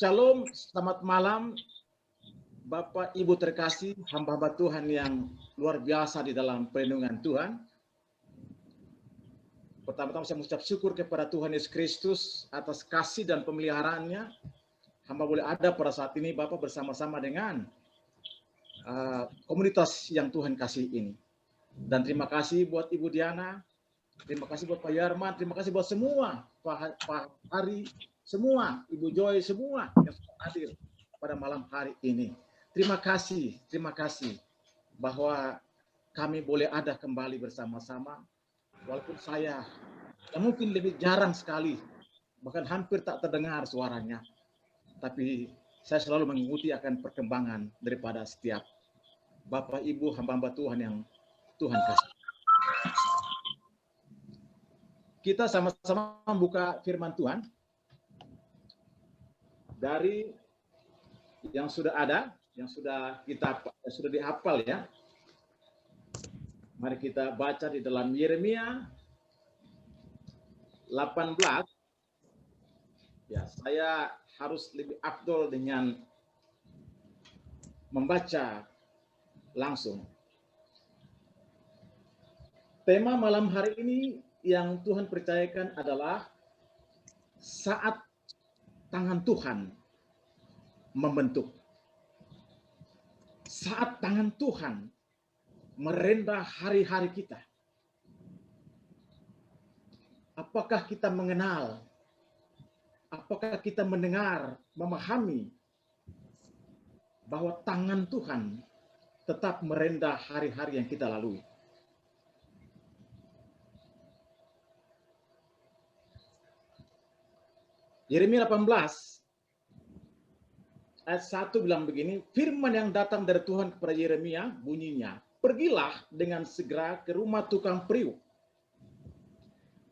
Shalom, selamat malam Bapak Ibu terkasih, hamba-hamba Tuhan yang luar biasa di dalam perlindungan Tuhan. Pertama-tama saya mengucap syukur kepada Tuhan Yesus Kristus atas kasih dan pemeliharaannya. Hamba boleh ada pada saat ini Bapak bersama-sama dengan komunitas yang Tuhan kasih ini. Dan terima kasih buat Ibu Diana, terima kasih buat Pak Yarman, terima kasih buat semua, Pak Hari, semua, Ibu Joy, semua yang sudah hadir pada malam hari ini. Terima kasih bahwa kami boleh ada kembali bersama-sama. Walaupun saya mungkin lebih jarang sekali, bahkan hampir tak terdengar suaranya. Tapi saya selalu mengikuti akan perkembangan daripada setiap Bapak Ibu hamba-hamba Tuhan yang Tuhan kasih. Kita sama-sama membuka firman Tuhan dari yang sudah ada, yang sudah dihafal ya. Mari kita baca di dalam Yeremia 18. Ya, saya harus lebih afdol dengan membaca langsung. Tema malam hari ini yang Tuhan percayakan adalah saat tangan Tuhan membentuk. Saat tangan Tuhan merenda hari-hari kita. Apakah kita mengenal? Apakah kita mendengar, memahami bahwa tangan Tuhan tetap merenda hari-hari yang kita lalui? Yeremia 18 ayat 1 bilang begini, firman yang datang dari Tuhan kepada Yeremia bunyinya, pergilah dengan segera ke rumah tukang periuk.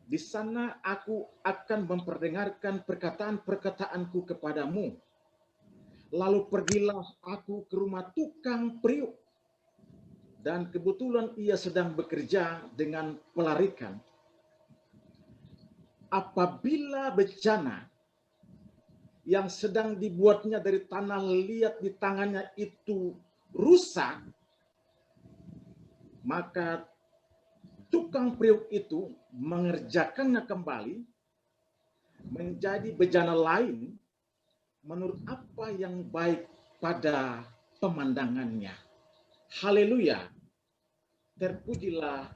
Di sana aku akan memperdengarkan perkataan-perkataanku kepadamu. Lalu pergilah aku ke rumah tukang periuk. Dan kebetulan ia sedang bekerja dengan pelarikan. Apabila bejana yang sedang dibuatnya dari tanah liat di tangannya itu rusak, maka tukang periuk itu mengerjakannya kembali menjadi bejana lain menurut apa yang baik pada pemandangannya. Haleluya. Terpujilah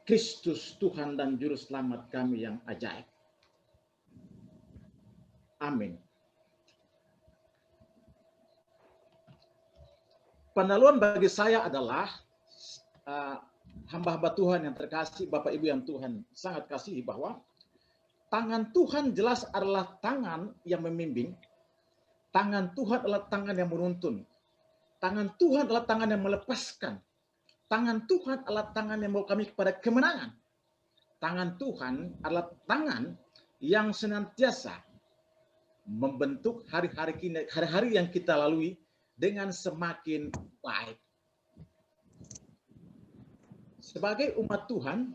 Kristus Tuhan dan Juru Selamat kami yang ajaib. Amin. Pendahuluan bagi saya adalah hamba-hamba Tuhan yang terkasih, Bapak Ibu yang Tuhan sangat kasihi, bahwa tangan Tuhan jelas adalah tangan yang membimbing. Tangan Tuhan adalah tangan yang menuntun. Tangan Tuhan adalah tangan yang melepaskan. Tangan Tuhan adalah tangan yang membawa kami kepada kemenangan. Tangan Tuhan adalah tangan yang senantiasa membentuk hari-hari yang kita lalui dengan semakin baik. Sebagai umat Tuhan,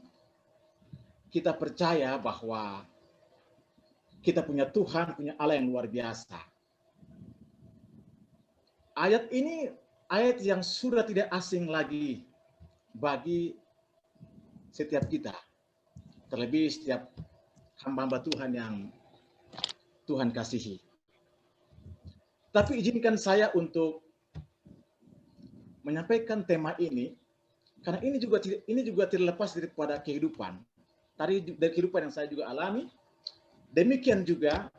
kita percaya bahwa kita punya Tuhan, punya Allah yang luar biasa. Ayat ini ayat yang sudah tidak asing lagi bagi setiap kita. Terlebih setiap hamba-hamba Tuhan yang Tuhan kasihi. Tapi izinkan saya untuk menyampaikan tema ini, karena ini juga terlepas daripada kehidupan. Dari kehidupan yang saya juga alami, demikian juga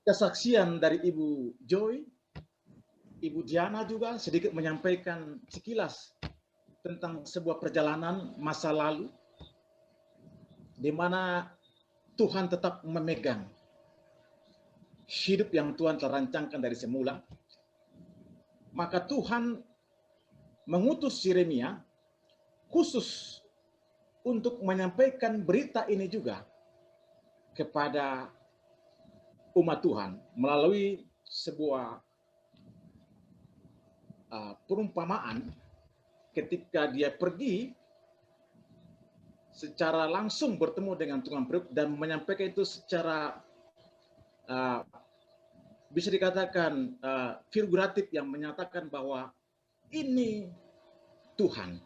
kesaksian dari Ibu Joy, Ibu Diana juga sedikit menyampaikan sekilas tentang sebuah perjalanan masa lalu, di mana Tuhan tetap memegang hidup yang Tuhan telah rancangkan dari semula. Maka Tuhan mengutus Yeremia khusus untuk menyampaikan berita ini juga kepada umat Tuhan melalui sebuah perumpamaan ketika dia pergi secara langsung bertemu dengan tukang periuk dan menyampaikan itu secara bisa dikatakan figuratif yang menyatakan bahwa ini Tuhan.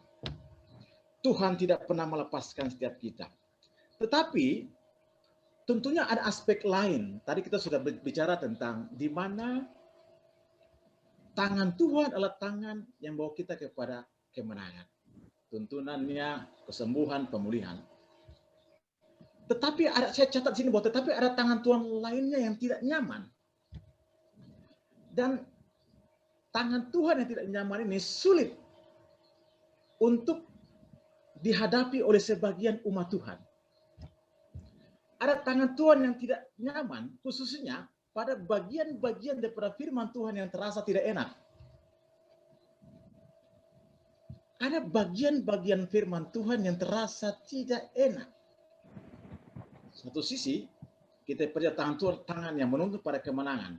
Tuhan tidak pernah melepaskan setiap kita. Tetapi tentunya ada aspek lain. Tadi kita sudah bicara tentang di mana tangan Tuhan adalah tangan yang bawa kita kepada kemenangan. Tuntunannya, kesembuhan, pemulihan. Tetapi ada, saya catat sini bahwa tetapi ada tangan Tuhan lainnya yang tidak nyaman. Dan tangan Tuhan yang tidak nyaman ini sulit untuk dihadapi oleh sebagian umat Tuhan. Ada tangan Tuhan yang tidak nyaman, khususnya pada bagian-bagian daripada firman Tuhan yang terasa tidak enak. Ada bagian-bagian firman Tuhan yang terasa tidak enak. Satu sisi, kita percaya tangan Tuhan, tangan yang menuntut pada kemenangan.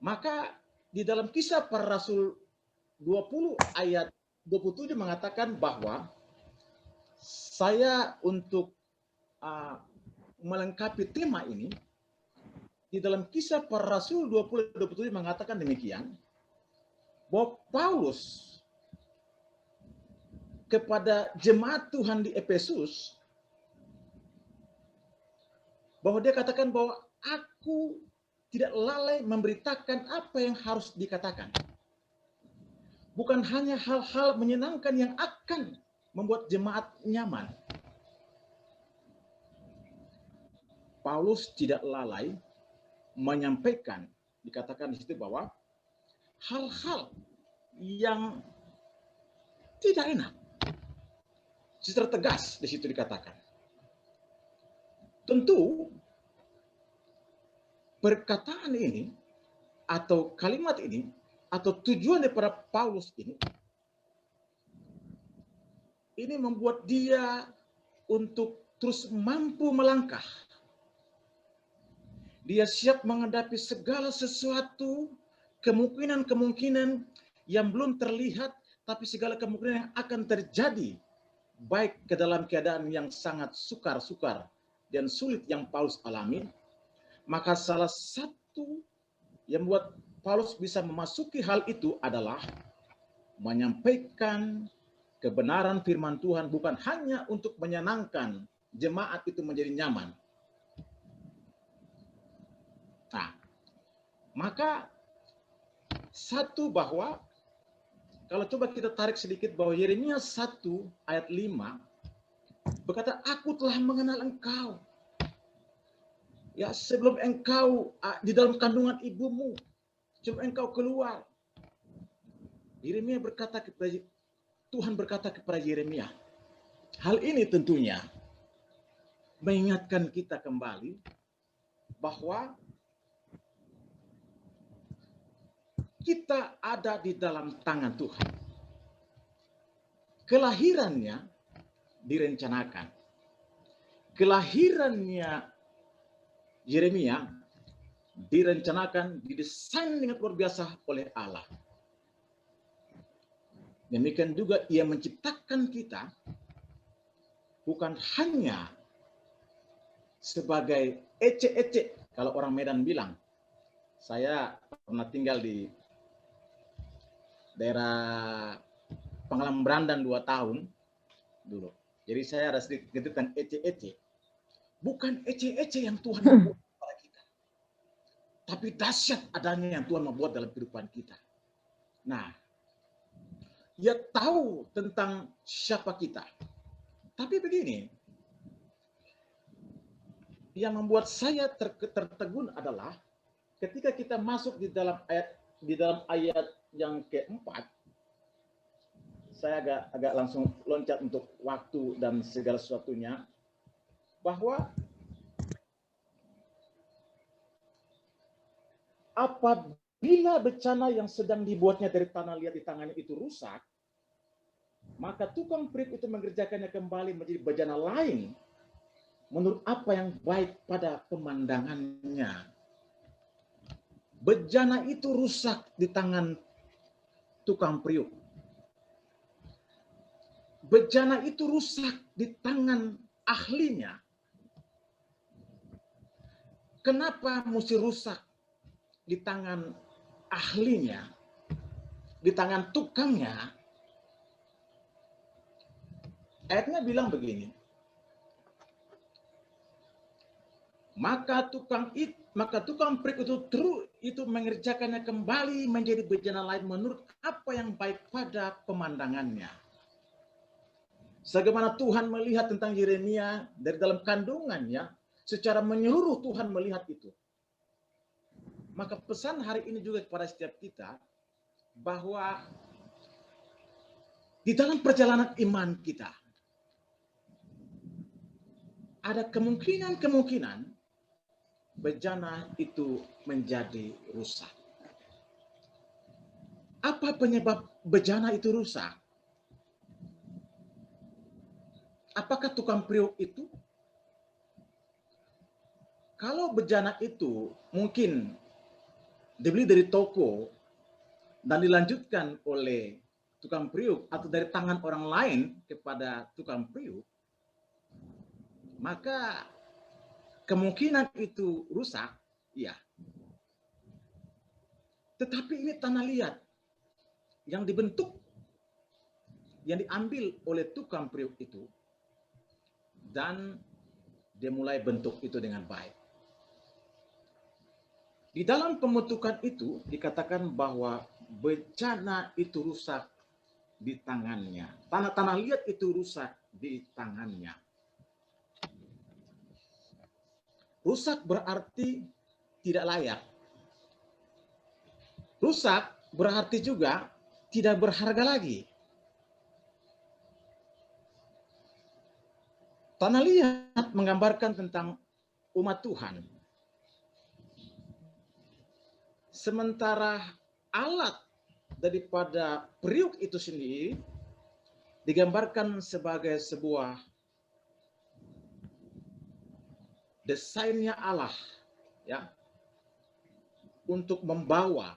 Maka di dalam Kisah Para Rasul 20 ayat 27 mengatakan bahwa saya untuk melengkapi tema ini, di dalam Kisah Para Rasul 20-27 mengatakan demikian, bahwa Paulus kepada jemaat Tuhan di Efesus, bahwa dia katakan bahwa aku tidak lalai memberitakan apa yang harus dikatakan. Bukan hanya hal-hal menyenangkan yang akan membuat jemaat nyaman. Paulus tidak lalai menyampaikan, dikatakan di situ bahwa hal-hal yang tidak enak. Secara tegas di situ dikatakan. Tentu perkataan ini atau kalimat ini atau tujuan daripada Paulus ini membuat dia untuk terus mampu melangkah. Dia siap menghadapi segala sesuatu, kemungkinan-kemungkinan yang belum terlihat, tapi segala kemungkinan yang akan terjadi, baik ke dalam keadaan yang sangat sukar-sukar dan sulit yang Paulus alami. Maka salah satu yang membuat Paulus bisa memasuki hal itu adalah menyampaikan kebenaran firman Tuhan, bukan hanya untuk menyenangkan jemaat itu menjadi nyaman. Nah, maka satu bahwa kalau coba kita tarik sedikit bahwa Yeremia 1 ayat 5 berkata, aku telah mengenal engkau. Ya, sebelum engkau di dalam kandungan ibumu, sebelum engkau keluar. Yeremia berkata kepada Tuhan berkata kepada Yeremia. Hal ini tentunya mengingatkan kita kembali bahwa kita ada di dalam tangan Tuhan. Kelahirannya direncanakan. Kelahirannya Yeremia direncanakan, didesain dengan luar biasa oleh Allah. Demikian juga ia menciptakan kita bukan hanya sebagai ecek-ecek. Kalau orang Medan bilang, saya pernah tinggal di daerah Pangkalan Berandan 2 tahun dulu. Jadi saya ada sedikit tentang ecek-ecek. Bukan ecek-ecek yang Tuhan membuat pada kita. Tapi dahsyat adanya yang Tuhan membuat dalam kehidupan kita. Nah, dia tahu tentang siapa kita. Tapi begini, yang membuat saya tertegun adalah ketika kita masuk di dalam ayat yang keempat, saya agak langsung loncat untuk waktu dan segala sesuatunya, bahwa apabila bencana yang sedang dibuatnya dari tanah liat di tangannya itu rusak, maka tukang periuk itu mengerjakannya kembali menjadi bejana lain menurut apa yang baik pada pemandangannya. Bejana itu rusak di tangan tukang periuk. Bejana itu rusak di tangan ahlinya. Kenapa mesti rusak di tangan ahlinya, di tangan tukangnya? Ayatnya bilang begini, maka tukang perik itu mengerjakannya kembali menjadi bejana lain menurut apa yang baik pada pemandangannya. Sebagaimana Tuhan melihat tentang Yeremia dari dalam kandungannya, secara menyeluruh Tuhan melihat itu. Maka pesan hari ini juga kepada setiap kita, bahwa di dalam perjalanan iman kita, ada kemungkinan bejana itu menjadi rusak. Apa penyebab bejana itu rusak? Apakah tukang priuk itu? Kalau bejana itu mungkin dibeli dari toko dan dilanjutkan oleh tukang priuk atau dari tangan orang lain kepada tukang priuk, maka kemungkinan itu rusak, ya. Tetapi ini tanah liat yang dibentuk, yang diambil oleh tukang priuk itu, dan dia mulai bentuk itu dengan baik. Di dalam pembentukan itu dikatakan bahwa bejana itu rusak di tangannya. Tanah liat itu rusak di tangannya. Rusak berarti tidak layak. Rusak berarti juga tidak berharga lagi. Tanah liat menggambarkan tentang umat Tuhan. Sementara alat daripada priuk itu sendiri digambarkan sebagai sebuah desainnya Allah, ya, untuk membawa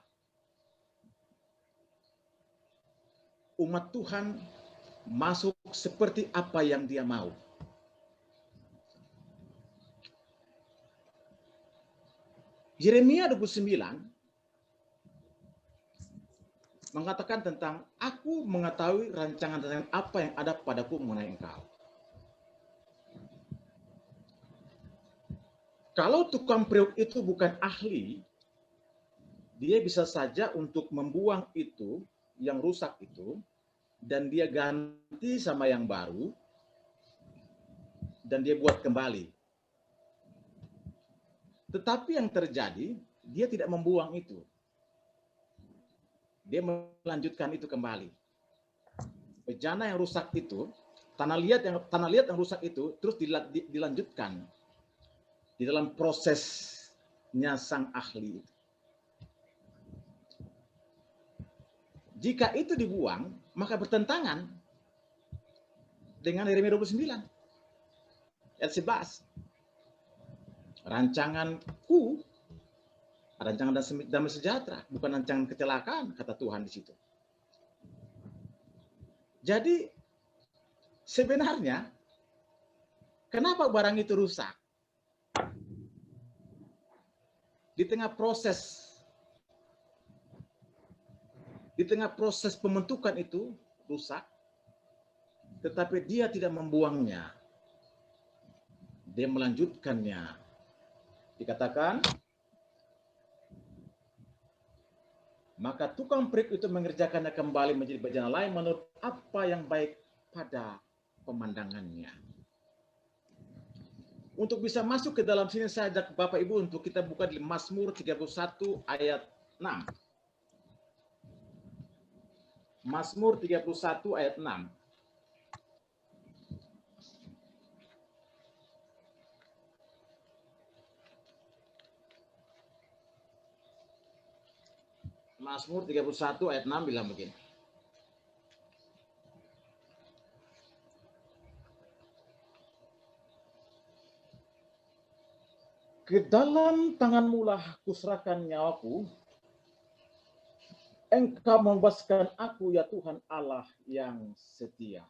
umat Tuhan masuk seperti apa yang Dia mau. Yeremia 29 mengatakan tentang aku mengetahui rancangan apa yang ada padaku mengenai engkau. Kalau tukang priuk itu bukan ahli, dia bisa saja untuk membuang itu yang rusak itu, dan dia ganti sama yang baru, dan dia buat kembali. Tetapi yang terjadi, dia tidak membuang itu. Dia melanjutkan itu kembali. Bejana yang rusak itu, tanah liat yang rusak itu terus dilanjutkan di dalam prosesnya sang ahli. Jika itu dibuang, maka bertentangan dengan Yeremia 29 ayat 11. Rancanganku, rancangan damai sejahtera, bukan rancangan kecelakaan, kata Tuhan di situ. Jadi sebenarnya kenapa barang itu rusak? Di tengah proses pembentukan itu rusak, tetapi dia tidak membuangnya. Dia melanjutkannya. Dikatakan, maka tukang perik itu mengerjakannya kembali menjadi bejana lain menurut apa yang baik pada pemandangannya. Untuk bisa masuk ke dalam sini, saya ajak Bapak Ibu untuk kita buka di Mazmur 31 ayat 6. Mazmur 31 ayat 6. Mazmur 31 ayat 6 bilang begini. Ke dalam tanganmu lah kuserahkan nyawaku, Engkau membebaskan aku ya Tuhan Allah yang setia.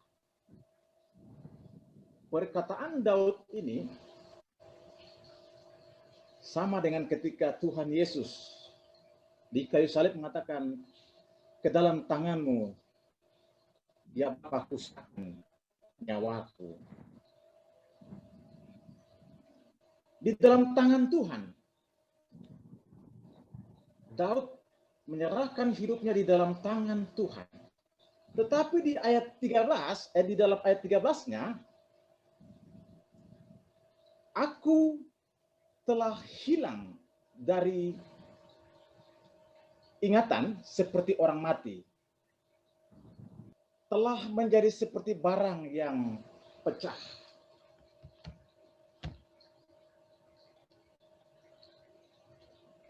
Perkataan Daud ini Sama dengan ketika Tuhan Yesus di kayu salib mengatakan, ke dalam tanganmu ya Bapa kusahkan nyawaku. Di dalam tangan Tuhan, Daud menyerahkan hidupnya di dalam tangan Tuhan. Tetapi di ayat 13, di dalam ayat 13-nya, aku telah hilang dari ingatan seperti orang mati. Telah menjadi seperti barang yang pecah.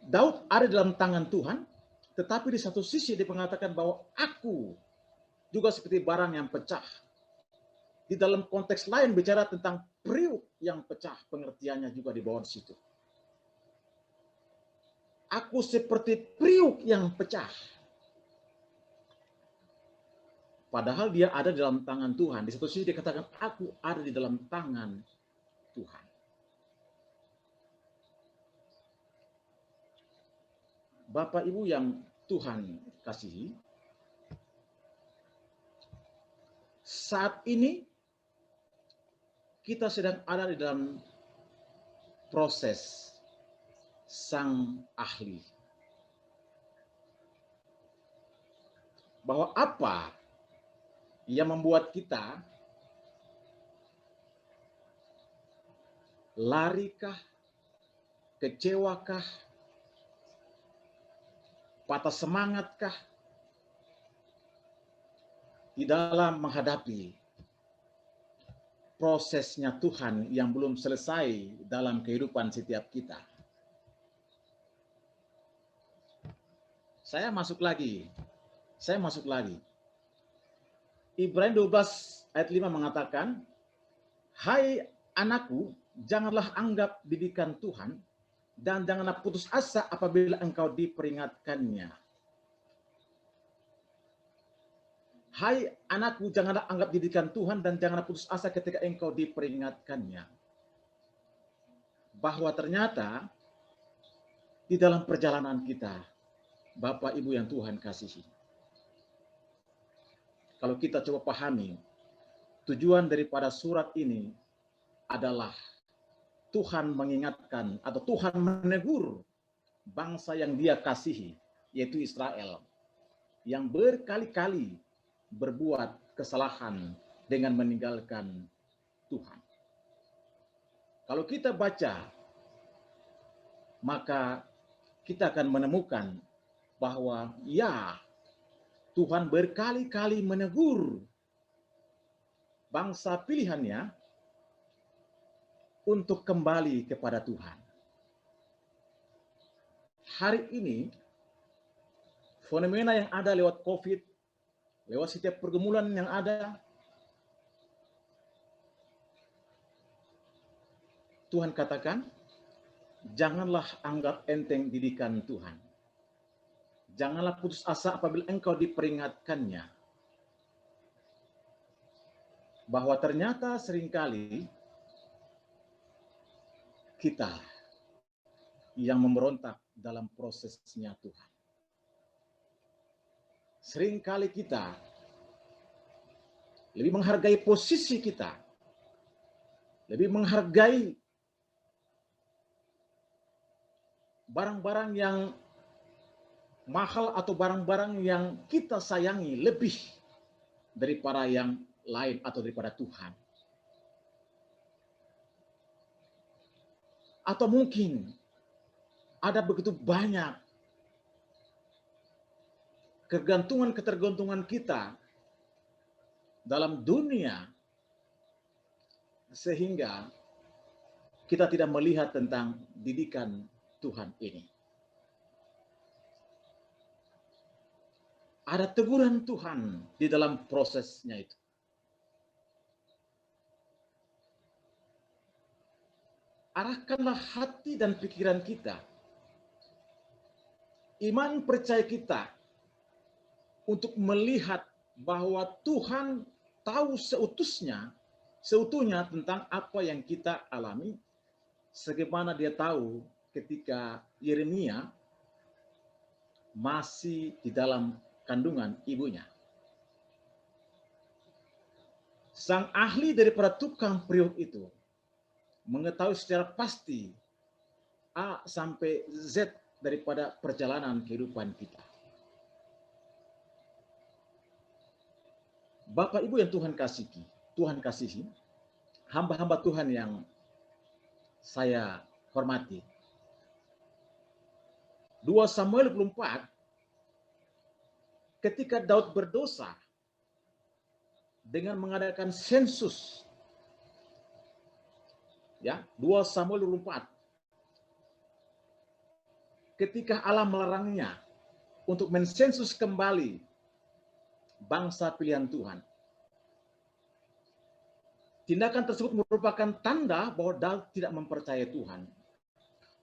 Daud ada dalam tangan Tuhan, tetapi di satu sisi dia mengatakan bahwa aku juga seperti barang yang pecah. Di dalam konteks lain bicara tentang priuk yang pecah, pengertiannya juga di bawah situ. Aku seperti priuk yang pecah. Padahal dia ada di dalam tangan Tuhan. Di satu sisi dia katakan, aku ada di dalam tangan Tuhan. Bapak Ibu yang Tuhan kasihi, saat ini kita sedang ada di dalam proses sang ahli. Bahwa apa yang membuat kita larikah, kecewakah, patah semangatkah di dalam menghadapi prosesnya Tuhan yang belum selesai dalam kehidupan setiap kita. Saya masuk lagi. Ibrani 12 ayat 5 mengatakan, hai anakku, janganlah anggap didikan Tuhan, dan janganlah putus asa apabila engkau diperingatkannya. Hai anakku, janganlah anggap didikan Tuhan dan janganlah putus asa ketika engkau diperingatkannya. Bahwa ternyata di dalam perjalanan kita, Bapak Ibu yang Tuhan kasihi, kalau kita coba pahami, tujuan daripada surat ini adalah Tuhan mengingatkan atau Tuhan menegur bangsa yang Dia kasihi, yaitu Israel, yang berkali-kali berbuat kesalahan dengan meninggalkan Tuhan. Kalau kita baca, maka kita akan menemukan bahwa ya, Tuhan berkali-kali menegur bangsa pilihannya untuk kembali kepada Tuhan. Hari ini, fenomena yang ada lewat COVID, lewat setiap pergumulan yang ada, Tuhan katakan, janganlah anggap enteng didikan Tuhan. Janganlah putus asa apabila engkau diperingatkannya. Bahwa ternyata seringkali kita yang memberontak dalam prosesnya Tuhan. Seringkali kita lebih menghargai posisi kita, lebih menghargai barang-barang yang mahal atau barang-barang yang kita sayangi lebih daripada yang lain atau daripada Tuhan. Atau mungkin ada begitu banyak ketergantungan kita dalam dunia sehingga kita tidak melihat tentang didikan Tuhan ini. Ada teguran Tuhan di dalam prosesnya itu. Arahkanlah hati dan pikiran kita, iman percaya kita untuk melihat bahwa Tuhan tahu seutuhnya tentang apa yang kita alami, sebagaimana Dia tahu ketika Yeremia masih di dalam kandungan ibunya. Sang ahli daripada tukang periuk itu mengetahui secara pasti A sampai Z daripada perjalanan kehidupan kita. Bapak Ibu yang Tuhan kasihi, hamba-hamba Tuhan yang saya hormati. 2 Samuel 24, ketika Daud berdosa dengan mengadakan sensus, ya, 2 Samuel 24, ketika Allah melarangnya untuk mensensus kembali bangsa pilihan Tuhan. Tindakan tersebut merupakan tanda bahwa Daud tidak mempercayai Tuhan.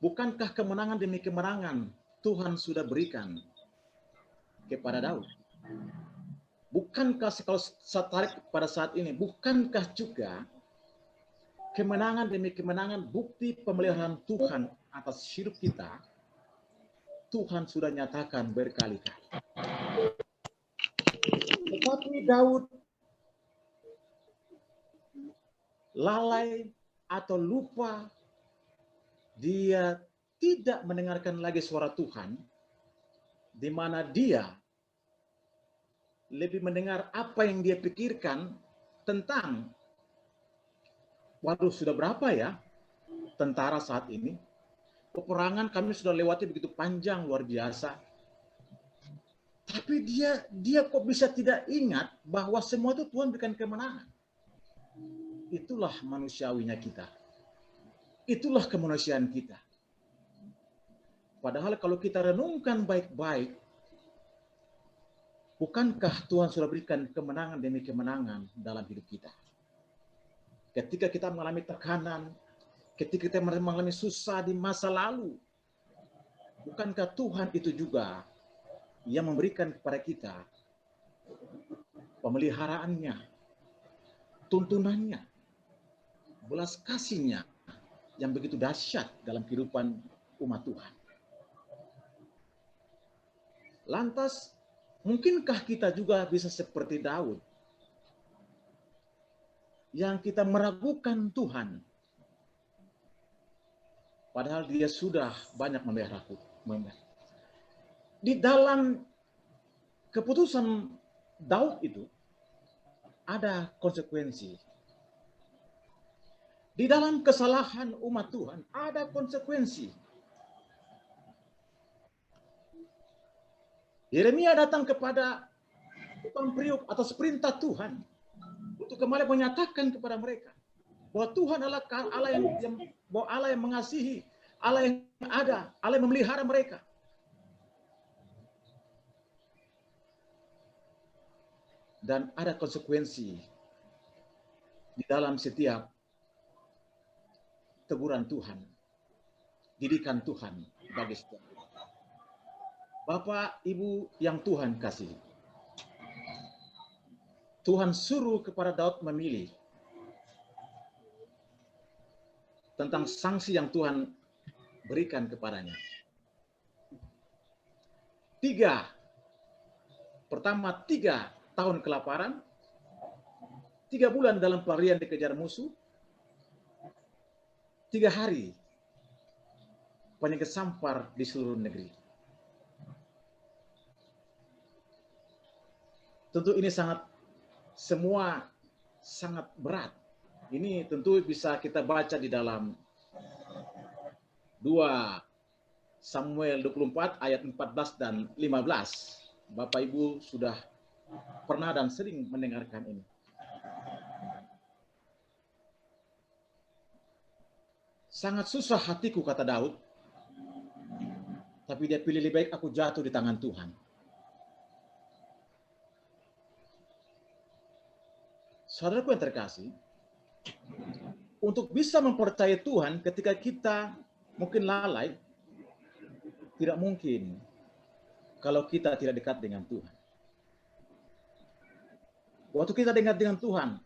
Bukankah kemenangan demi kemenangan Tuhan sudah berikan kepada Daud? Bukankah kalau saya tarik pada saat ini, bukankah juga kemenangan demi kemenangan bukti pemeliharaan Tuhan atas hidup kita, Tuhan sudah nyatakan berkali-kali. Tetapi Daud lalai atau lupa, dia tidak mendengarkan lagi suara Tuhan, di mana dia lebih mendengar apa yang dia pikirkan tentang, waduh sudah berapa ya tentara saat ini, peperangan kami sudah lewati begitu panjang, luar biasa. Tapi dia kok bisa tidak ingat bahwa semua itu Tuhan berikan kemenangan. Itulah manusiawinya kita. Itulah kemanusiaan kita. Padahal kalau kita renungkan baik-baik, bukankah Tuhan sudah berikan kemenangan demi kemenangan dalam hidup kita? Ketika kita mengalami tekanan, ketika kita mengalami susah di masa lalu, bukankah Tuhan itu juga yang memberikan kepada kita pemeliharaannya, tuntunannya, belas kasihnya yang begitu dahsyat dalam kehidupan umat Tuhan. Lantas, mungkinkah kita juga bisa seperti Daud yang kita meragukan Tuhan, padahal dia sudah banyak memeliharaku. Di dalam keputusan Daud itu ada konsekuensi. Di dalam kesalahan umat Tuhan ada konsekuensi. Yeremia datang kepada tukang periuk atas perintah Tuhan untuk kembali menyatakan kepada mereka bahwa Tuhan adalah Allah yang mengasihi, Allah yang ada, Allah yang memelihara mereka. Dan ada konsekuensi di dalam setiap teguran Tuhan, didikan Tuhan bagi setiap Bapak, Ibu yang Tuhan kasihi. Tuhan suruh kepada Daud memilih tentang sanksi yang Tuhan berikan kepadanya. 3 tahun kelaparan, 3 bulan dalam pelarian dikejar musuh, 3 hari penyakit sampar di seluruh negeri. Tentu ini semua sangat berat. Ini tentu bisa kita baca di dalam 2 Samuel 24 ayat 14 dan 15. Bapak Ibu sudah pernah dan sering mendengarkan ini. Sangat susah hatiku, kata Daud, tapi dia pilih lebih baik aku jatuh di tangan Tuhan. Saudaraku yang terkasih, untuk bisa mempercayai Tuhan ketika kita mungkin lalai, tidak mungkin kalau kita tidak dekat dengan Tuhan. Waktu kita dekat dengan Tuhan,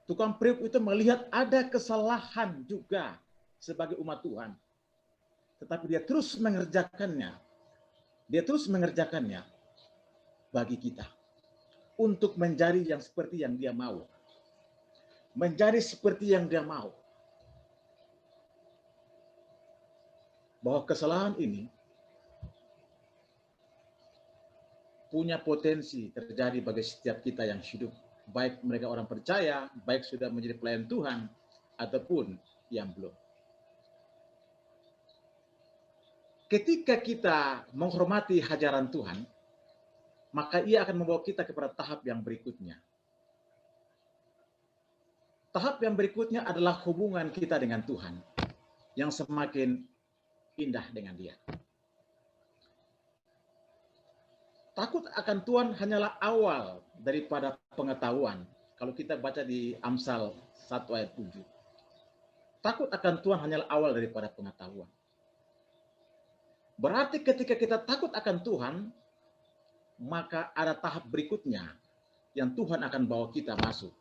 tukang periuk itu melihat ada kesalahan juga sebagai umat Tuhan. Tetapi dia terus mengerjakannya. Dia terus mengerjakannya bagi kita. Untuk menjadi yang seperti yang dia mau. Menjadi seperti yang dia mau. Bahwa kesalahan ini punya potensi terjadi bagi setiap kita yang hidup. Baik mereka orang percaya, baik sudah menjadi pelayan Tuhan, ataupun yang belum. Ketika kita menghormati ajaran Tuhan, maka ia akan membawa kita kepada tahap yang berikutnya. Tahap yang berikutnya adalah hubungan kita dengan Tuhan yang semakin indah dengan Dia. Takut akan Tuhan hanyalah awal daripada pengetahuan. Kalau kita baca di Amsal 1 ayat 7. Takut akan Tuhan hanyalah awal daripada pengetahuan. Berarti ketika kita takut akan Tuhan, maka ada tahap berikutnya yang Tuhan akan bawa kita masuk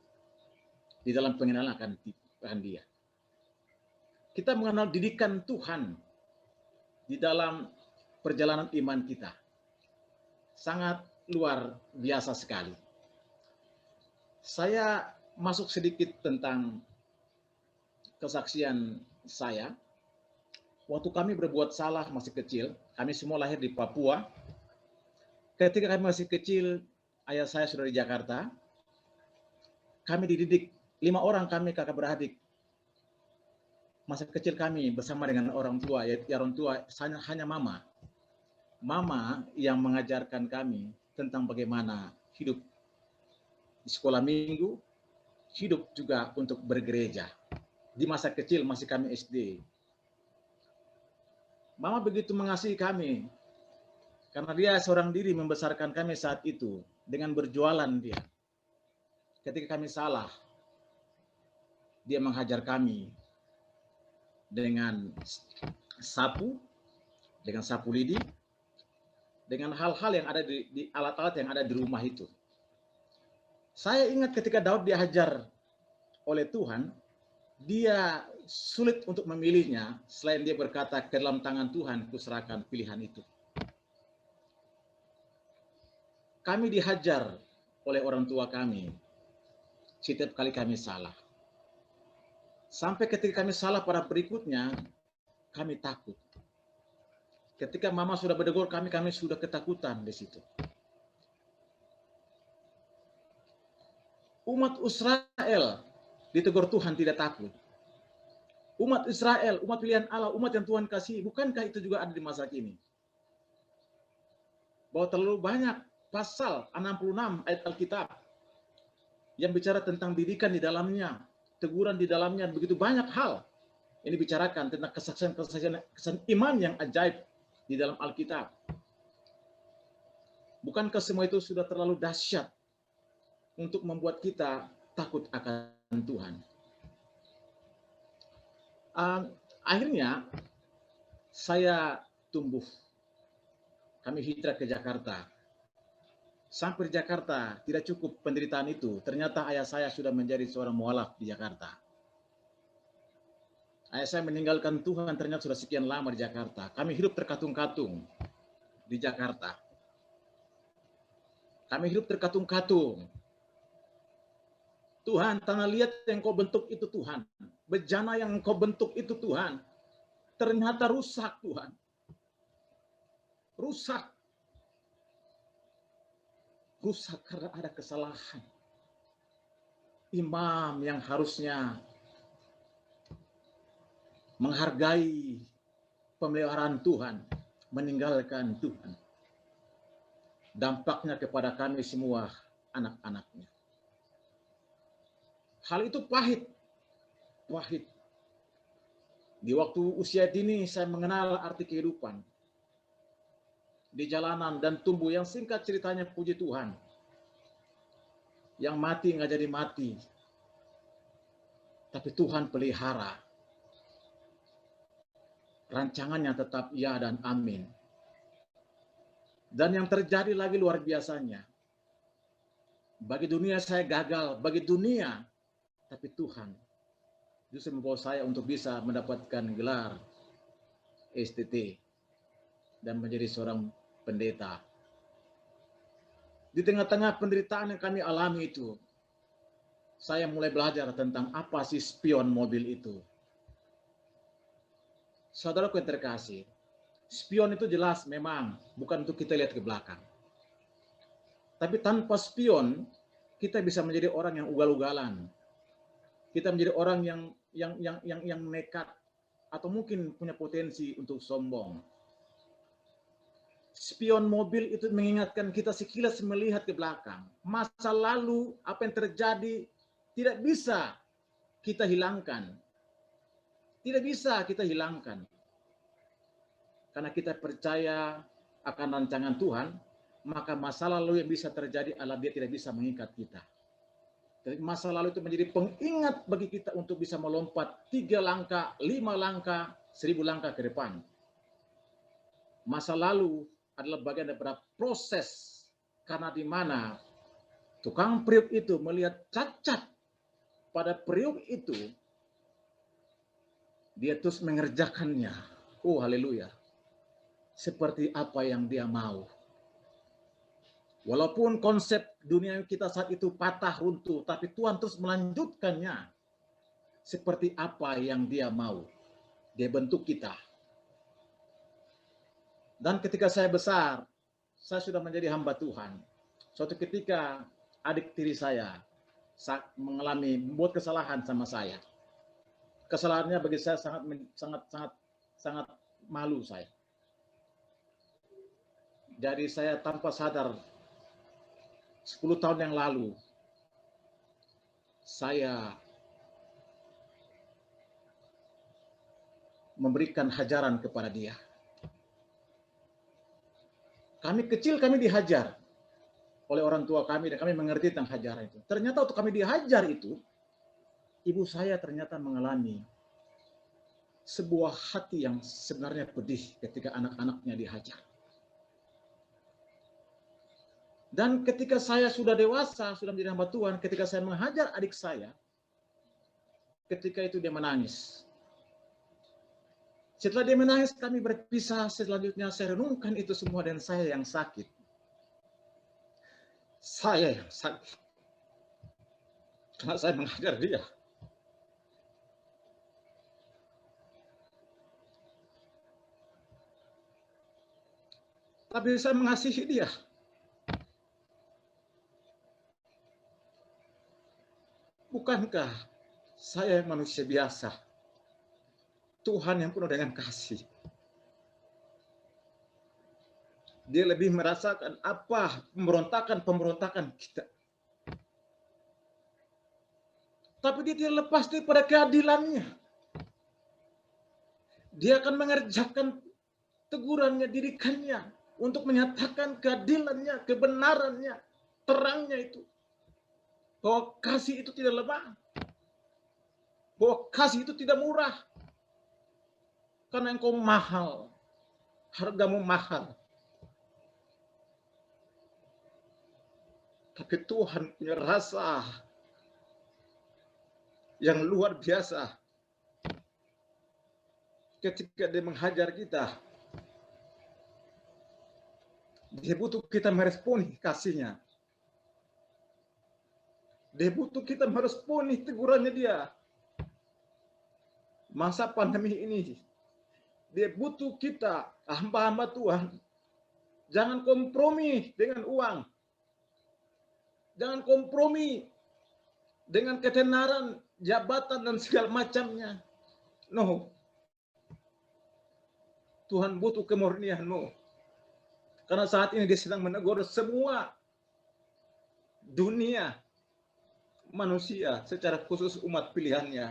di dalam pengenalan akan Dia. Kita mengenal didikan Tuhan di dalam perjalanan iman kita. Sangat luar biasa sekali. Saya masuk sedikit tentang kesaksian saya. Waktu kami berbuat salah masih kecil, kami semua lahir di Papua. Ketika kami masih kecil, ayah saya sudah di Jakarta. Kami dididik, 5 orang kami kakak beradik. Masa kecil kami bersama dengan orang tua, ya orang tua hanya mama. Mama yang mengajarkan kami tentang bagaimana hidup di sekolah minggu, hidup juga untuk bergereja. Di masa kecil masih kami SD. Mama begitu mengasihi kami, karena dia seorang diri membesarkan kami saat itu dengan berjualan dia. Ketika kami salah, dia menghajar kami dengan sapu lidi, dengan hal-hal yang ada di alat-alat yang ada di rumah itu. Saya ingat ketika Daud dihajar oleh Tuhan, dia sulit untuk memilihnya selain dia berkata, ke dalam tangan Tuhan kuserahkan pilihan itu. Kami dihajar oleh orang tua kami setiap kali kami salah. Sampai ketika kami salah pada berikutnya, kami takut. Ketika mama sudah berdegur kami sudah ketakutan di situ. Umat Israel ditegur Tuhan tidak takut. Umat Israel, umat pilihan Allah, umat yang Tuhan kasih, bukankah itu juga ada di masa kini? Bahwa terlalu banyak pasal 66 ayat Alkitab yang bicara tentang didikan di dalamnya, teguran di dalamnya, begitu banyak hal. Ini bicarakan tentang kesaksian iman yang ajaib di dalam Alkitab. Bukankah semua itu sudah terlalu dahsyat untuk membuat kita takut akan Tuhan? Akhirnya saya tumbuh. Kami hijrah ke Jakarta. Sampai di Jakarta tidak cukup penderitaan itu. Ternyata ayah saya sudah menjadi seorang mualaf di Jakarta. Ayah saya meninggalkan Tuhan ternyata sudah sekian lama di Jakarta. Kami hidup terkatung-katung di Jakarta. Kami hidup terkatung-katung. Tuhan, tanah liat yang kau bentuk itu Tuhan. Bejana yang kau bentuk itu Tuhan. Ternyata rusak Tuhan. Rusak. Rusak karena ada kesalahan. Imam yang harusnya menghargai pemeliharaan Tuhan, meninggalkan Tuhan. Dampaknya kepada kami semua anak-anaknya. Hal itu pahit. Pahit. Di waktu usia dini saya mengenal arti kehidupan. Di jalanan dan tumbuh yang singkat ceritanya puji Tuhan. Yang mati nggak jadi mati. Tapi Tuhan pelihara. Rancangannya tetap ya dan amin. Dan yang terjadi lagi luar biasanya. Bagi dunia saya gagal, bagi dunia. Tapi Tuhan justru membawa saya untuk bisa mendapatkan gelar STT dan menjadi seorang pendeta. Di tengah-tengah penderitaan yang kami alami itu, saya mulai belajar tentang apa sih spion mobil itu. Saudaraku yang terkasih, spion itu jelas memang bukan untuk kita lihat ke belakang. Tapi tanpa spion, kita bisa menjadi orang yang ugal-ugalan. Kita menjadi orang yang nekat atau mungkin punya potensi untuk sombong. Spion mobil itu mengingatkan kita sekilas melihat ke belakang. Masa lalu, apa yang terjadi tidak bisa kita hilangkan. Tidak bisa kita hilangkan. Karena kita percaya akan rancangan Tuhan, maka masa lalu yang bisa terjadi adalah dia tidak bisa mengikat kita. Jadi masa lalu itu menjadi pengingat bagi kita untuk bisa melompat 3 langkah, 5 langkah, 1000 langkah ke depan. Masa lalu adalah bagian daripada proses, karena di mana tukang periuk itu melihat cacat pada periuk itu, dia terus mengerjakannya. Oh, haleluya. Seperti apa yang dia mau. Walaupun konsep dunia kita saat itu patah runtuh, tapi Tuhan terus melanjutkannya. Seperti apa yang dia mau. Dia bentuk kita. Dan ketika saya besar, saya sudah menjadi hamba Tuhan. Suatu ketika adik tiri saya membuat kesalahan sama saya. Kesalahannya bagi saya sangat malu saya. Jadi saya tanpa sadar 10 tahun yang lalu saya memberikan hajaran kepada dia. Kami kecil, kami dihajar oleh orang tua kami dan kami mengerti tentang hajaran itu. Ternyata waktu kami dihajar itu, ibu saya ternyata mengalami sebuah hati yang sebenarnya pedih ketika anak-anaknya dihajar. Dan ketika saya sudah dewasa, sudah menjadi hamba Tuhan, ketika saya menghajar adik saya, ketika itu dia menangis. Setelah dia menangis, kami berpisah. Selanjutnya saya renungkan itu semua dan saya yang sakit. Saya yang sakit. Karena saya menghajar dia. Tapi saya mengasihi dia. Bukankah saya manusia biasa? Tuhan yang penuh dengan kasih. Dia lebih merasakan apa pemberontakan kita. Tapi dia tidak lepas daripada keadilannya. Dia akan mengerjakan tegurannya, didikannya untuk menyatakan keadilannya, kebenarannya, terangnya itu. Bahwa kasih itu tidak lemah. Bahwa kasih itu tidak murah. Karena engkau mahal. Hargamu mahal. Tapi Tuhan punya rasa yang luar biasa. Ketika dia menghajar kita, dia butuh kita meresponi kasihnya. Dia butuh kita meresponi tegurannya dia. Masa pandemi ini, dia butuh kita, hamba-hamba Tuhan. Jangan kompromi dengan uang. Jangan kompromi dengan ketenaran, jabatan, dan segala macamnya. No. Tuhan butuh kemurnianmu. Karena saat ini dia sedang menegur semua dunia manusia, secara khusus umat pilihannya.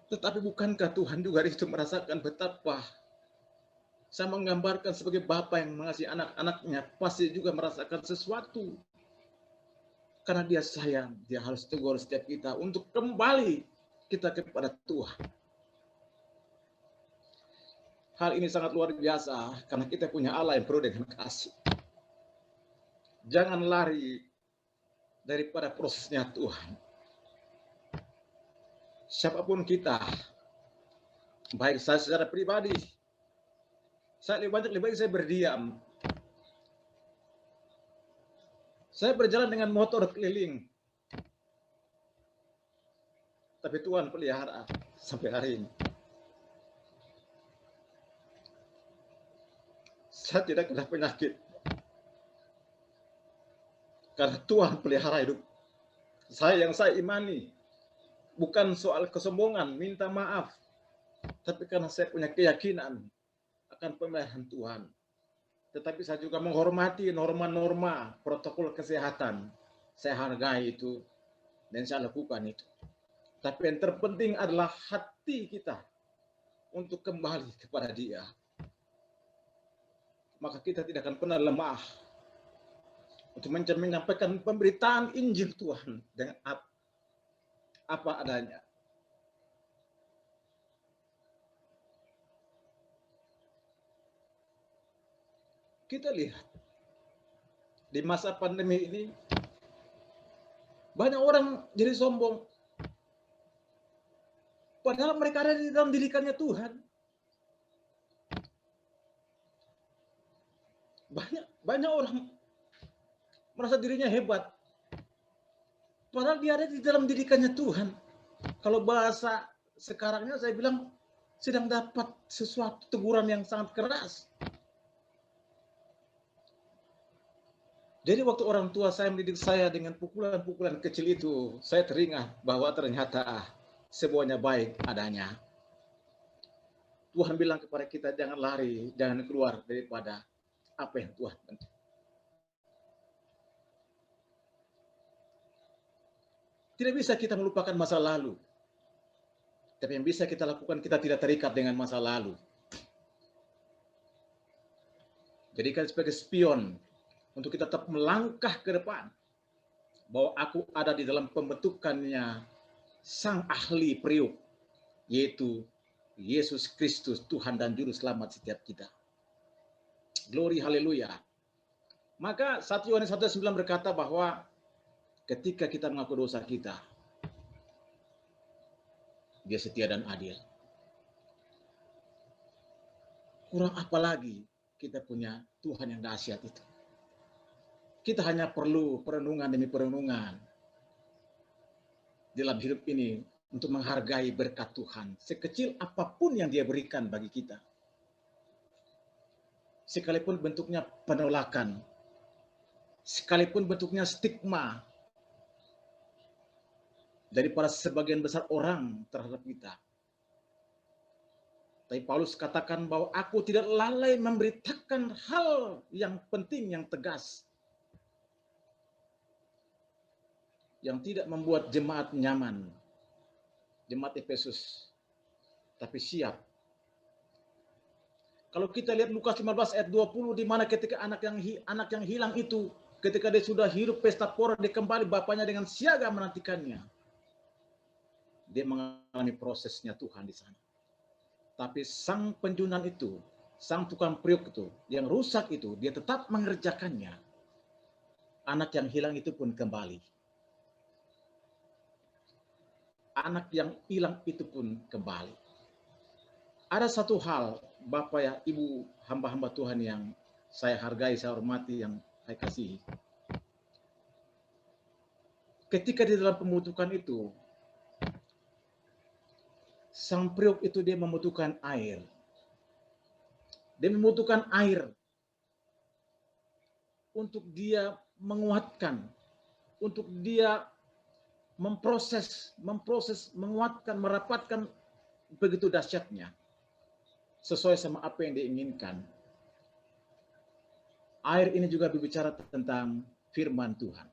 Tetapi bukankah Tuhan juga itu merasakan betapa saya menggambarkan sebagai Bapa yang mengasihi anak-anaknya, pasti juga merasakan sesuatu. Karena dia sayang, dia harus tegur setiap kita untuk kembali kita kepada Tuhan. Hal ini sangat luar biasa, karena kita punya Allah yang penuh dengan kasih. Jangan lari daripada prosesnya Tuhan. Siapapun kita, baik saya secara pribadi, saya lebih baik saya berdiam. Saya berjalan dengan motor keliling, tapi Tuhan pelihara sampai hari ini. Saya tidak kena penyakit, karena Tuhan pelihara hidup saya yang saya imani. Bukan soal kesombongan, minta maaf, tapi karena saya punya keyakinan akan pemeliharaan Tuhan. Tetapi saya juga menghormati norma-norma protokol kesehatan. Saya hargai itu dan saya lakukan itu. Tapi yang terpenting adalah hati kita untuk kembali kepada Dia. Maka kita tidak akan pernah lemah untuk menyampaikan pemberitaan Injil Tuhan dengan apa adanya. Kita lihat di masa pandemi ini banyak orang jadi sombong, padahal mereka ada di dalam didikannya Tuhan. Banyak orang merasa dirinya hebat, padahal dia ada di dalam didikannya Tuhan. Kalau bahasa sekarangnya saya bilang sedang dapat sesuatu teguran yang sangat keras. Jadi waktu orang tua saya mendidik saya dengan pukulan-pukulan kecil itu, saya teringat bahwa ternyata semuanya baik adanya. Tuhan bilang kepada kita, jangan lari, jangan keluar daripada apa yang Tuhan bentuk. Tidak bisa kita melupakan masa lalu. Tapi yang bisa kita lakukan, kita tidak terikat dengan masa lalu. Jadikan sebagai spion untuk kita tetap melangkah ke depan, bahwa aku ada di dalam pembentukannya Sang Ahli Priuk, yaitu Yesus Kristus, Tuhan dan Juru Selamat setiap kita. Glory, haleluya. Maka 1 Yohanes 1:9 berkata bahwa ketika kita mengaku dosa kita, Dia setia dan adil. Kurang apa lagi kita punya Tuhan yang dahsyat itu. Kita hanya perlu perenungan demi perenungan dalam hidup ini untuk menghargai berkat Tuhan, sekecil apapun yang Dia berikan bagi kita. Sekalipun bentuknya penolakan, sekalipun bentuknya stigma daripada sebagian besar orang terhadap kita. Tapi Paulus katakan bahwa aku tidak lalai memberitakan hal yang penting, yang tegas, yang tidak membuat jemaat nyaman, jemaat Efesus, tapi siap. Kalau kita lihat Lukas 15 ayat 20, di mana ketika anak yang hilang itu, ketika dia sudah hidup pesta pora, dia kembali, bapaknya dengan siaga menantikannya. Dia mengalami prosesnya Tuhan di sana. Tapi sang penjunan itu, sang tukang priuk itu, yang rusak itu, dia tetap mengerjakannya. Anak yang hilang itu pun kembali. Anak yang hilang itu pun kembali. Ada satu hal, Bapak ya, Ibu, hamba-hamba Tuhan yang saya hargai, saya hormati, yang saya kasihi. Ketika di dalam pembentukan itu, sang priuk itu dia membutuhkan air. Dia membutuhkan air untuk dia menguatkan, untuk dia memproses, menguatkan, merapatkan begitu dahsyatnya, sesuai sama apa yang diinginkan. Air ini juga berbicara tentang firman Tuhan.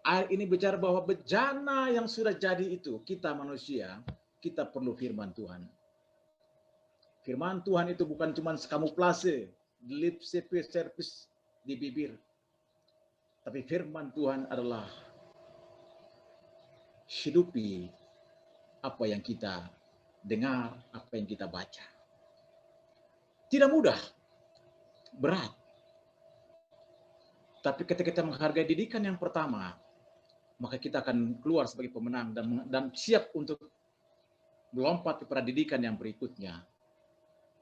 Air ini bicara bahwa bejana yang sudah jadi itu, kita manusia, kita perlu firman Tuhan. Firman Tuhan itu bukan cuma kamuflase, lip service di bibir. Tapi firman Tuhan adalah hidupi apa yang kita dengar, apa yang kita baca. Tidak mudah, berat. Tapi ketika kita menghargai didikan yang pertama, maka kita akan keluar sebagai pemenang dan siap untuk melompat kepada didikan yang berikutnya.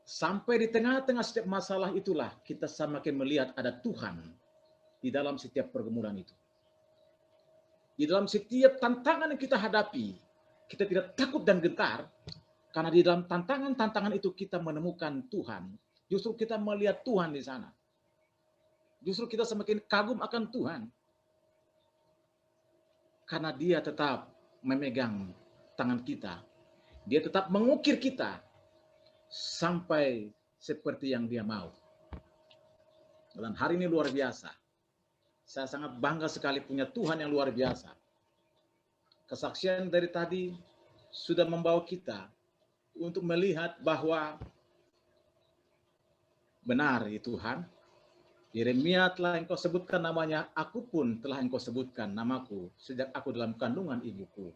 Sampai di tengah-tengah setiap masalah itulah kita semakin melihat ada Tuhan di dalam setiap pergumulan itu. Di dalam setiap tantangan yang kita hadapi, kita tidak takut dan gentar, karena di dalam tantangan-tantangan itu kita menemukan Tuhan. Justru kita melihat Tuhan di sana. Justru kita semakin kagum akan Tuhan. Karena Dia tetap memegang tangan kita. Dia tetap mengukir kita sampai seperti yang Dia mau. Dan hari ini luar biasa. Saya sangat bangga sekali punya Tuhan yang luar biasa. Kesaksian dari tadi sudah membawa kita untuk melihat bahwa benar ya Tuhan, Yeremia telah Engkau sebutkan namanya, aku pun telah Engkau sebutkan namaku sejak aku dalam kandungan ibuku.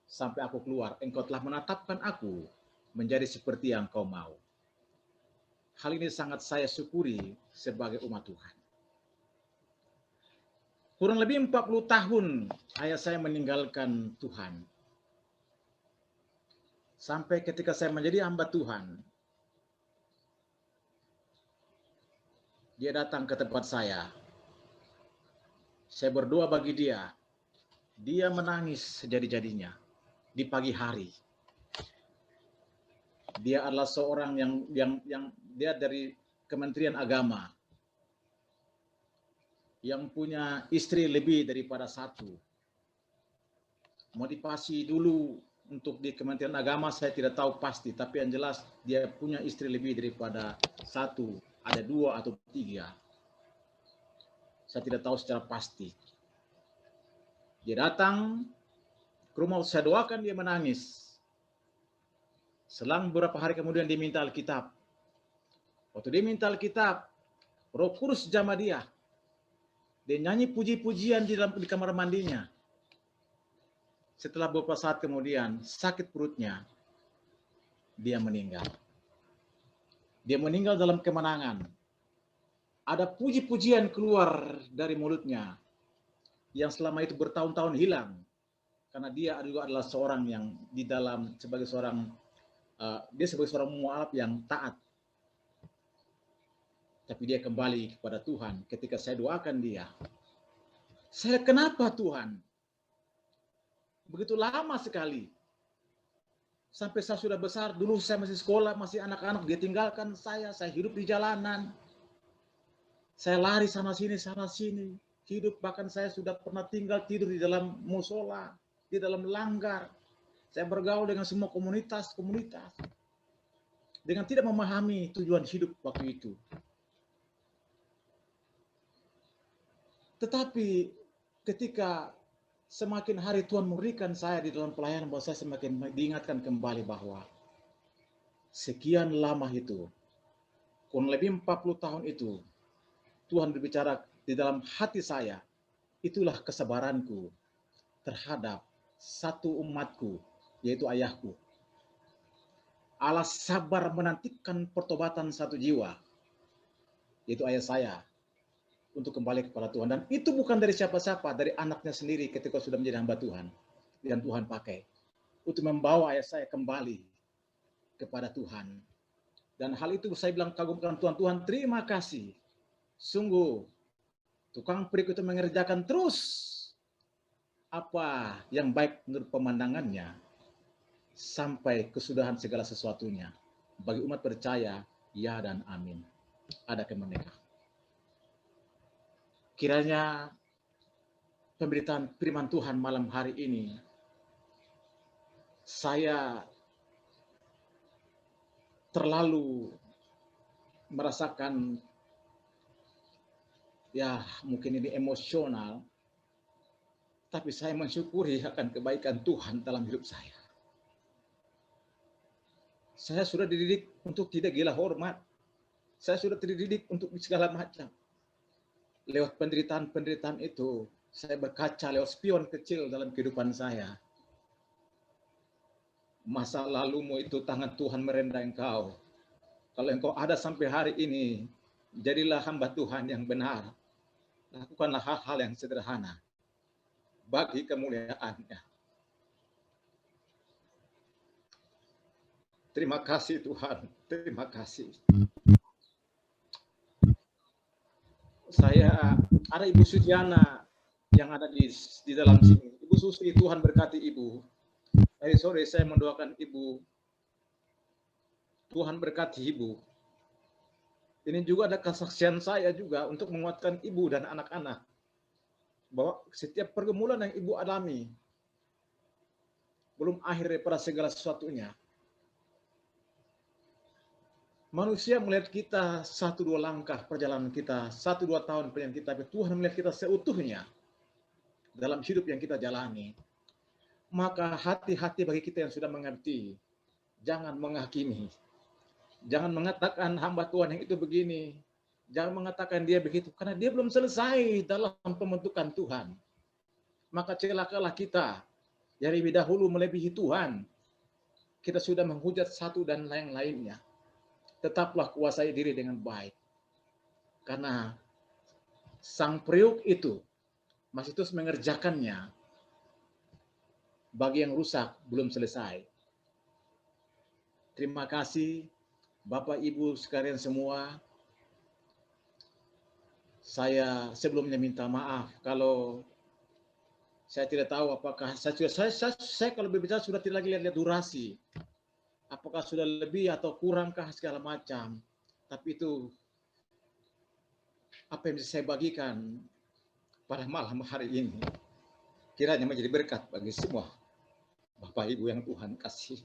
Sampai aku keluar, Engkau telah menetapkan aku menjadi seperti yang Kau mau. Hal ini sangat saya syukuri sebagai umat Tuhan. Kurang lebih 40 tahun ayah saya meninggalkan Tuhan. Sampai ketika saya menjadi hamba Tuhan, dia datang ke tempat saya. Saya berdoa bagi dia. Dia menangis sejadi-jadinya di pagi hari. Dia adalah seorang yang dia dari Kementerian Agama yang punya istri lebih daripada satu. Motivasi dulu untuk di Kementerian Agama saya tidak tahu pasti, tapi yang jelas dia punya istri lebih daripada satu, ada 2 atau 3. Saya tidak tahu secara pasti. Dia datang ke rumah, saya doakan, dia menangis. Selang beberapa hari kemudian dia minta Alkitab. Waktu dia minta Alkitab, Roh Kudus jamah dia. Dia nyanyi puji-pujian di kamar mandinya. Setelah beberapa saat kemudian, sakit perutnya, dia meninggal. Dia meninggal dalam kemenangan. Ada puji-pujian keluar dari mulutnya yang selama itu bertahun-tahun hilang. Karena dia juga adalah seorang yang di dalam sebagai seorang mualaf yang taat. Tapi dia kembali kepada Tuhan ketika saya doakan dia. Saya, kenapa Tuhan? Begitu lama sekali. Sampai saya sudah besar, dulu saya masih sekolah, masih anak-anak, dia tinggalkan saya hidup di jalanan. Saya lari sana sini, hidup, bahkan saya sudah pernah tidur di dalam musola, di dalam langgar. Saya bergaul dengan semua komunitas, dengan tidak memahami tujuan hidup waktu itu. Tetapi ketika semakin hari Tuhan memberikan saya di dalam pelayanan, bahwa saya semakin diingatkan kembali bahwa sekian lama itu, kurang lebih 40 tahun itu, Tuhan berbicara di dalam hati saya. Itulah kesabaranku terhadap satu umatku, yaitu ayahku. Allah sabar menantikan pertobatan satu jiwa, yaitu ayah saya, untuk kembali kepada Tuhan. Dan itu bukan dari siapa-siapa, dari anaknya sendiri ketika sudah menjadi hamba Tuhan. Dan Tuhan pakai untuk membawa ayah saya kembali kepada Tuhan. Dan hal itu saya bilang kagumkan Tuhan. Tuhan, terima kasih. Sungguh, tukang perik itu mengerjakan terus apa yang baik menurut pemandangannya sampai kesudahan segala sesuatunya. Bagi umat percaya, ya dan amin. Ada kemerdekaan. Kiranya pemberitaan firman Tuhan malam hari ini, saya terlalu merasakan, ya mungkin ini emosional, tapi saya mensyukuri akan kebaikan Tuhan dalam hidup saya. Saya sudah dididik untuk tidak gila hormat. Saya sudah dididik untuk segala macam. Lewat penderitaan-penderitaan itu, saya berkaca lewat spion kecil dalam kehidupan saya. Masa lalumu itu tangan Tuhan merendah engkau. Kalau engkau ada sampai hari ini, jadilah hamba Tuhan yang benar. lakukanlah hal-hal yang sederhana bagi kemuliaan-Nya. Terima kasih Tuhan, terima kasih. Saya ada Ibu Sudiana yang ada di dalam sini. Ibu Susi, Tuhan berkati Ibu. Dari sore saya mendoakan Ibu. Tuhan berkati Ibu. Ini juga ada kesaksian saya juga untuk menguatkan Ibu dan anak-anak. Bahwa setiap pergumulan yang Ibu alami, belum akhir daripada segala sesuatunya. Manusia melihat kita 1-2 langkah perjalanan kita, 1-2 tahun perjalanan kita, tapi Tuhan melihat kita seutuhnya dalam hidup yang kita jalani. Maka hati-hati bagi kita yang sudah mengerti. Jangan menghakimi. Jangan mengatakan hamba Tuhan yang itu begini. Jangan mengatakan dia begitu, karena dia belum selesai dalam pembentukan Tuhan. Maka celakalah kita yang lebih dahulu melebihi Tuhan. Kita sudah menghujat satu dan lain-lainnya. Tetaplah kuasai diri dengan baik. Karena sang priuk itu masih terus mengerjakannya. Bagi yang rusak belum selesai. Terima kasih Bapak Ibu sekalian semua. Saya sebelumnya minta maaf kalau saya tidak tahu apakah saya kalau berbicara sudah tidak lagi lihat durasi. Apakah sudah lebih atau kurangkah segala macam. Tapi itu apa yang bisa saya bagikan pada malam hari ini. Kiranya menjadi berkat bagi semua Bapak Ibu yang Tuhan kasih.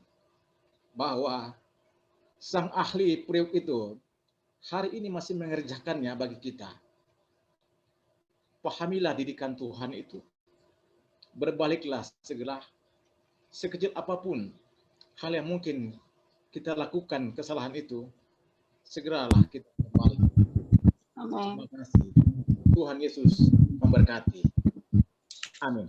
Bahwa sang ahli priuk itu hari ini masih mengerjakannya bagi kita. Pahamilah didikan Tuhan itu. Berbaliklah segera. Sekecil apapun hal yang mungkin kita lakukan kesalahan itu, segeralah kita kembali. Terima kasih. Tuhan Yesus memberkati. Amin.